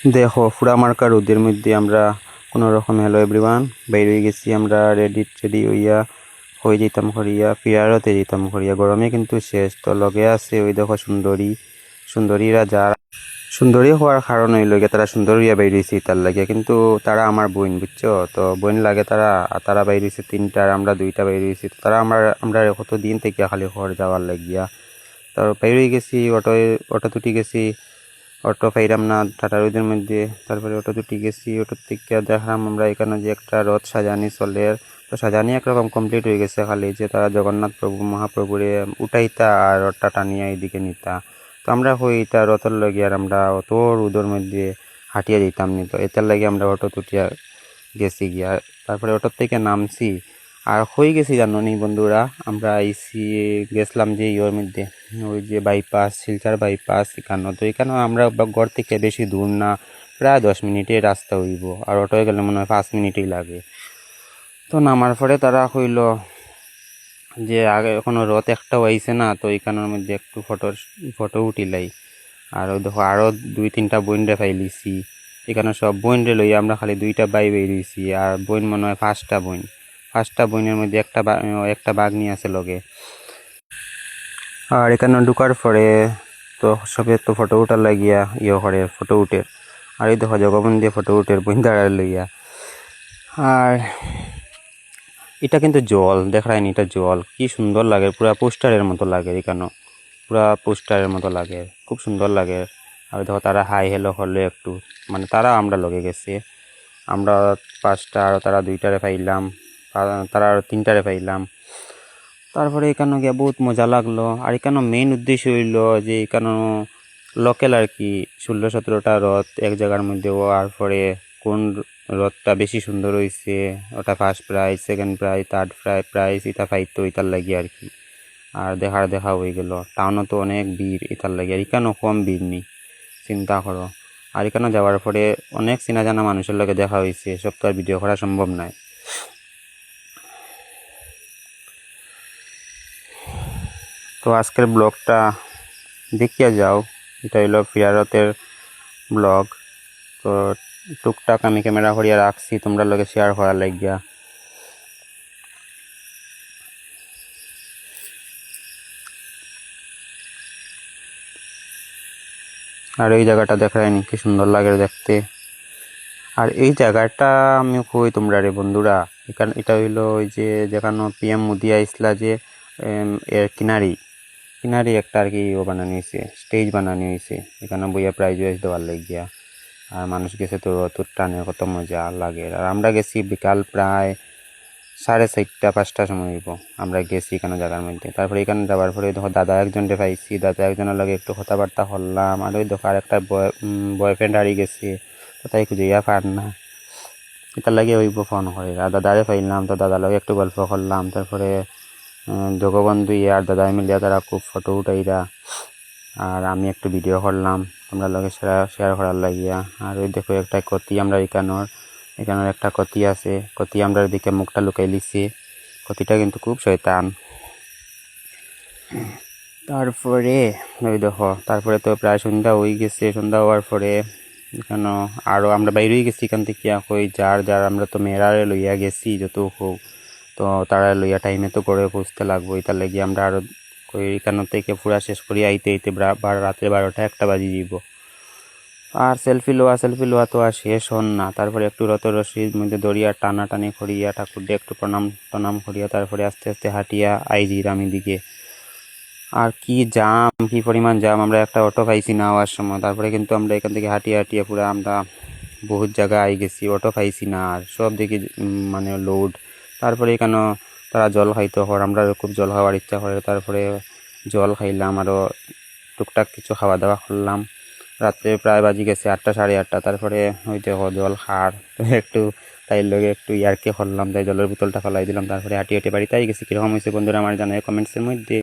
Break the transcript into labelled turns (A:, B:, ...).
A: দেখো পুরা মার্কা রোদের মধ্যে আমরা কোনো রকম হ্যালো এভরিওয়ান বাইর হয়ে গেছি। আমরা রেডি হইয়া হয়ে যেতাম করিয়া পিয়ারতে যেতাম করিয়া, গরমে কিন্তু শেষ। তো লগে আছে ওই দেখো সুন্দরীরা যারা সুন্দরী হওয়ার কারণ হইল গিয়ে তারা সুন্দর হইয়া বাইর হয়েছি তার লাগে, কিন্তু তারা আমার বোন বুঝছো। তো বোন লাগে তারা বাইর হয়েছে তিনটা আর আমরা দুইটা বাইর হয়েছি। তো তারা আমরা কত দিন থেকে খালি ঘর যাওয়ার লাগিয়া তো বাইর হয়ে গেছি। অটো তুটি গেছি, অটো পাইলাম না টাটা রোদের মধ্যে। তারপরে অটো দুটি গেছি, অটো থেকে দেখলাম আমরা এখানে যে একটা রথ সাজানি চলে। তো সাজানি একরকম কমপ্লিট হয়ে গেছে, খালি যে তারা জগন্নাথ প্রভু মহাপ্রভুরে উঠাইতা আর রথটা টানিয়া এইদিকে নিতা। তো আমরা হইতা রথের লগে আর আমরা অত রোদের মধ্যে হাঁটিয়া দিতাম নি। তো এটার লাগে আমরা অটো তুটিয়া গেছি গিয়া। তারপরে অটোর থেকে নামছি আর হয়ে গেছি জানো নি বন্ধুরা, আমরা আইসি গেছিলাম যে ইয়ের মধ্যে, ওই যে বাইপাস শিলচর বাইপাস এখানে। তো এখানেও আমরা ঘর থেকে বেশি দূর না, প্রায় 10 মিনিটের রাস্তা হইব, আর অটোয় গেলে মনে হয় 5 মিনিটই লাগে। তো নামার পরে তারা কইল যে আগে এখনো রথ একটাও আইছে না, তো এখানের মধ্যে একটু ফটো উঠিলাই। আর ওই দেখো আরও 2-3টা বইনরে পাইলিছি এখানে। সব বইনরে লই আমরা খালি 2টা বাই বেরিয়েছি, আর বইন মনে হয় 5টা বইনের মধ্যে একটা বাঘ নিয়ে আছে লগে। আর এখানে ঢুকার পরে তো সবে তো ফটো উঠার লাগিয়া করে ফটো উঠে। আর এই দেখো জগবন্ধু ফটো উঠে বইন দাঁড়ায় লইয়া। আর এটা কিন্তু জল দেখায়নি, এটা জল কি সুন্দর লাগে, পুরা পোস্টারের মতো লাগে এখানে, পুরা পোস্টারের মতো লাগে, খুব সুন্দর লাগে। আর দেখো তারা হাই হ্যালো হলে একটু, মানে তারা আমরা লগে গেছে। আমরা 5টা আর তারা 2টারে পাইলাম, তারা আর 3টারে পাইলাম। তারপরে এখানে গিয়ে বহুত মজা লাগলো। আর এখানে মেইন উদ্দেশ্য হইল যে এখানে লোকাল আর কি 16-17টা রথ এক জায়গার মধ্যে হওয়ার পরে কোন রথটা বেশি সুন্দর হয়েছে ওটা first prize, second prize, third prize এটা পাইতো এটার লাগে আর কি। আর দেখা হয়ে গেল। টাউনও তো অনেক ভিড় এটার লাগে, আর এখানেও কম ভিড় নেই, চিন্তা করো। আর এখানে যাওয়ার পরে অনেক চেনা জানা মানুষের লগে দেখা হয়েছে, সব তো আর ভিডিও করা সম্ভব নয়। তো আজকের ব্লগটা দেখিয়া যাও, এটা হইল ফিয়ারতের ব্লগ। তো টুকটাক আমি ক্যামেরা করিয়া রাখছি তোমরা লগে শেয়ার করার লাগিয়া। আর এই জায়গাটা দেখায়নি কি সুন্দর লাগে দেখতে। আর এই জায়গাটা আমি কই তোমরা রে বন্ধুরা, এখানে এটা হইলো ওই যে যেখানে PM মোদি আইসলা যে এর কিনারি একটা আর কি ও বানানো হয়েছে, স্টেজ বানানো হয়েছে এখানে বইয়া প্রাইজ দেওয়ার লাগিয়া। আর মানুষ গেছে তো রথ টানে, কত মজা লাগে। আর আমরা গেছি বিকাল প্রায় 4:30-5টার সময় হইব, আমরা গেছি এখানে জায়গার মধ্যে। তারপরে এখানে যাওয়ার পরে দেখো দাদা একজনকে পাইছি, দাদা একজনের লগে একটু কথাবার্তা করলাম। আর ওই দেখো আর একটা বয়ফ্রেন্ড হারিয়ে গেছে, তো তাই খুঁজেইয়া পার না, এটার লাগে হইব ফোন করে। আর দাদারে পাইলাম, তো দাদার লগে একটু গল্প করলাম। তারপরে জগবন্ধু আর দাদা মিলিয়া তারা খুব ফটো উঠাইরা, আর আমি একটু ভিডিও করলাম তোমরা লগে শেয়ার করার লাগিয়া। আর ওই দেখো একটা কতি, আমরা এখানের একটা কতি আছে, কতি আমরা দিকে মুখটা লুকাই লিছি, কতিটা কিন্তু খুব শয়তান। তারপরে ওই দেখো তারপরে তো প্রায় সন্ধ্যা হয়ে গেছে, সন্ধ্যা হওয়ার পরে এখানে আরও আমরা বাইরে হয়ে গেছি এখান থেকে। কই যার আমরা তো মেয়েরারে লইয়া গেছি যত হোক, তো তারা লইয়া টাইমে তো করে পৌঁছতে লাগবো, এটার লাগি আমরা আরও কই এখান থেকে পুরা শেষ করি আইতে রাত্রে 12টা-1টা বাজি যাব। আর সেলফি লোয়া তো আর শেষ হন না। তারপরে একটু রথের মধ্যে দড়িয়া টানাটানি করিয়া ঠাকুর দিয়ে একটু প্রণাম করিয়া তারপরে আস্তে আস্তে হাঁটিয়া আইজিরাম দিকে। আর কি পরিমাণ জাম, আমরা একটা অটো পাইছি না হওয়ার সময়। তারপরে কিন্তু আমরা এখান থেকে হাঁটিয়া পুরো আমরা বহুত জায়গা আই গেছি, অটো পাইছি না, আর সব দেখি মানে লোড। তারপরে এখানে তারা জল খাইতে হয়, আমরা খুব জল খাওয়ার ইচ্ছা করে। তারপরে জল খাইলাম, আরও টুকটাক কিছু খাওয়া দাওয়া করলাম। রাত্রে প্রায় বাজি গেছে 8টা-8:30। তারপরে ওই দেখো জল খার একটু তাই লগে একটু ইয়ারকে করলাম, তাই জলের বোতলটা ফেলাই দিলাম। তারপরে হাঁটি বাড়িতে আই গেছি। কীরকম হয়েছে বন্ধুরা আমার জানায় কমেন্টসের মধ্যে।